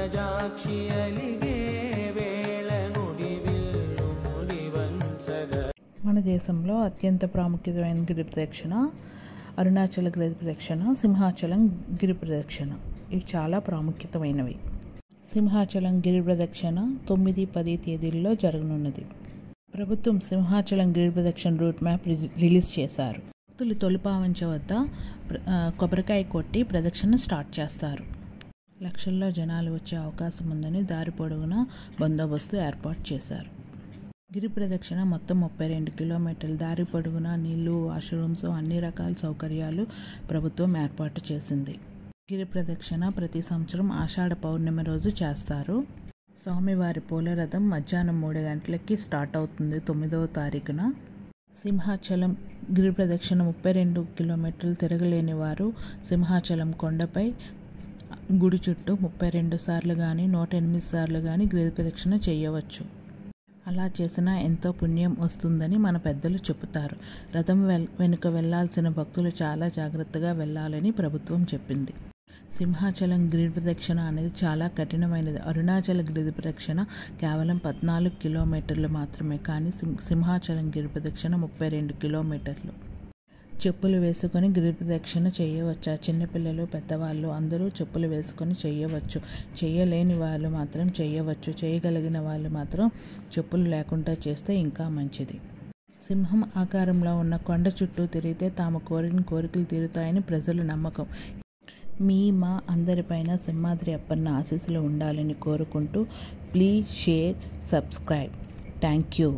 పంకజాక్షి అలిగే వేళ నుడివిల్లు ముడివంచగ. మన దేశంలో అత్యంత ప్రాముఖ్యమైన గిరి ప్రదక్షిణ అరుణాచల గిరి ప్రదక్షిణ, సింహాచలం గిరి ప్రదక్షిణ. ఇవి చాలా ప్రాముఖ్యమైనవి. సింహాచలం గిరి ప్రదక్షిణ 9-10 తేదీల్లో జరగనున్నది. ప్రభుత్వం సింహాచలం గిరి ప్రదక్షిణ రూట్ మ్యాప్ రిలీజ్ చేశారు. భక్తులు తొలిపావంచ వద్ద కొబ్బరికాయ కొట్టి ప్రదక్షిణ స్టార్ట్ చేస్తారు. లక్షల్లో జనాలు వచ్చే అవకాశం ఉందని దారి పొడవునా బందోబస్తు ఏర్పాటు చేశారు. గిరి ప్రదక్షిణ మొత్తం 32 కిలోమీటర్లు. దారి పొడవునా నీళ్లు, వాష్రూమ్స్, అన్ని రకాల సౌకర్యాలు ప్రభుత్వం ఏర్పాటు చేసింది. గిరి ప్రదక్షిణ ప్రతి సంవత్సరం ఆషాఢ పౌర్ణమి రోజు చేస్తారు. స్వామివారి పూలరథం మధ్యాహ్నం 3 గంటలకి స్టార్ట్ అవుతుంది 9వ తారీఖున. సింహాచలం గిరి ప్రదక్షిణ 32 కిలోమీటర్లు తిరగలేని వారు సింహాచలం కొండపై గుడి చుట్టూ 32 సార్లు కానీ 108 సార్లు కానీ గిరి ప్రదక్షిణ చేయవచ్చు. అలా చేసినా ఎంతో పుణ్యం వస్తుందని మన పెద్దలు చెబుతారు. రథం వెనుక వెళ్లాల్సిన భక్తులు చాలా జాగ్రత్తగా వెళ్ళాలని ప్రభుత్వం చెప్పింది. సింహాచలం గిరి ప్రదక్షిణ అనేది చాలా కఠినమైనది. అరుణాచల గిరి ప్రదక్షిణ కేవలం 14 కిలోమీటర్లు మాత్రమే, కానీ సింహాచలం గిరి ప్రదక్షిణ 32 కిలోమీటర్లు. చెప్పులు వేసుకొని గిరి ప్రదక్షిణ చేయవచ్చా? చిన్నపిల్లలు, పెద్దవాళ్ళు అందరూ చెప్పులు వేసుకొని చేయవచ్చు. చేయలేని వాళ్ళు మాత్రం చేయవచ్చు. చేయగలిగిన వాళ్ళు మాత్రం చెప్పులు లేకుండా చేస్తే ఇంకా మంచిది. సింహం ఆకారంలో ఉన్న కొండ చుట్టూ తిరిగితే తాము కోరిన కోరికలు తీరుతాయని ప్రజల నమ్మకం. మా అందరిపైన సింహాద్రి అప్పన్న ఆశీస్సులు ఉండాలని కోరుకుంటూ please share, subscribe. Thank you.